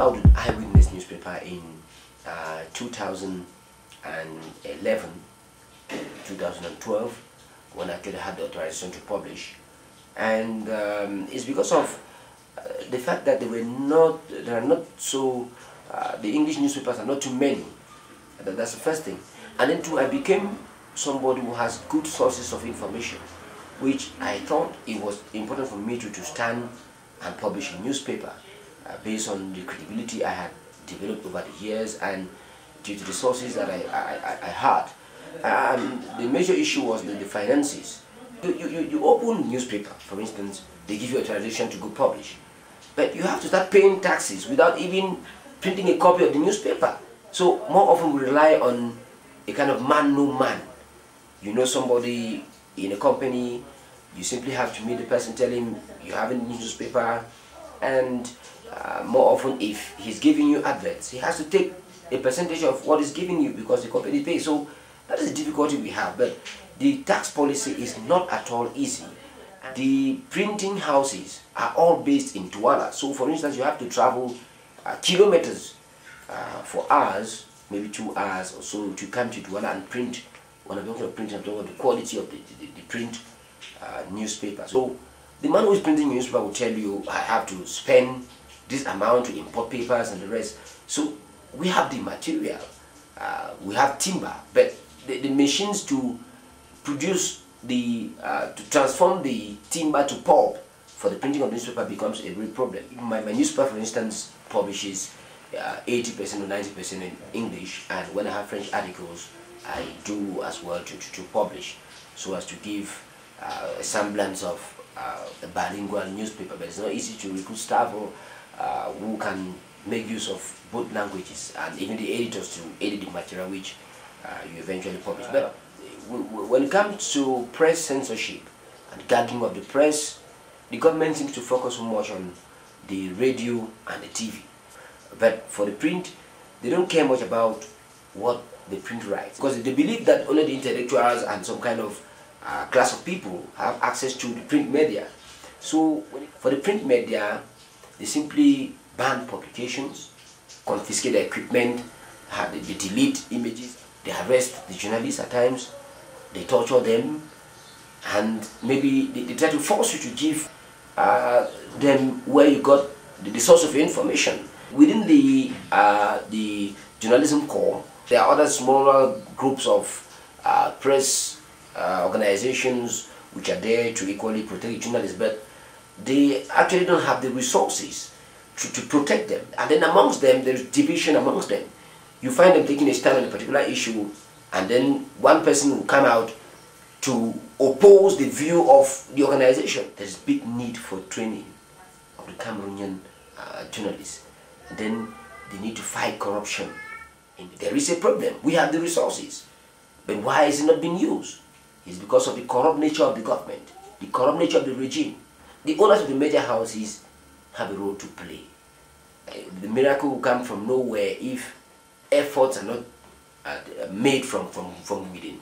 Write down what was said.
out with Eyewitness Newspaper in 2011, 2012, when I actually had the authorization to publish. And it's because of the fact that the English newspapers are not too many. That's the first thing. And then two, I became somebody who has good sources of information, which I thought it was important for me to stand and publish a newspaper based on the credibility I had developed over the years and due to the sources that I had. The major issue was the finances. You open a newspaper, for instance, they give you authorization to go publish, but you have to start paying taxes without even printing a copy of the newspaper. So more often we rely on a kind of man no man. You know somebody in a company, you simply have to meet the person, tell him you have a newspaper, and more often if he's giving you adverts, he has to take a percentage of what he's giving you because the company pays. So that is the difficulty we have. But the tax policy is not at all easy. The printing houses are all based in Douala. So for instance, you have to travel kilometers for hours, maybe 2 hours or so, to come to Douala and print. When I'm talking about printing, I'm talking about the quality of the print newspaper. So the man who is printing a newspaper will tell you, I have to spend this amount to import papers and the rest. So we have the material, we have timber, but the machines to produce to transform the timber to pulp for the printing of the newspaper becomes a real problem. My newspaper, for instance, publishes 80% or 90% in English, and when I have French articles, I do as well to publish, so as to give a semblance of a bilingual newspaper. But it's not easy to recruit staff who can make use of both languages, and even the editors to edit the material which you eventually publish. But when it comes to press censorship and gagging of the press, the government seems to focus so much on the radio and the TV. But for the print, they don't care much about what the print writes, because they believe that only the intellectuals and some kind of class of people have access to the print media. So for the print media, they simply ban publications, confiscate their equipment, they delete images, they arrest the journalists at times, they torture them, and maybe they try to force you to give them where you got the source of your information. Within the journalism corps, there are other smaller groups of press organizations which are there to equally protect journalists, but they actually don't have the resources to protect them. And then amongst them, there's division amongst them. You find them taking a stand on a particular issue, and then one person will come out to oppose the view of the organization. There's big need for training of the Cameroonian journalists. And then they need to fight corruption. And there is a problem. We have the resources, but why is it not being used? It's because of the corrupt nature of the government, the corrupt nature of the regime. The owners of the major houses have a role to play. The miracle will come from nowhere if efforts are not made from within.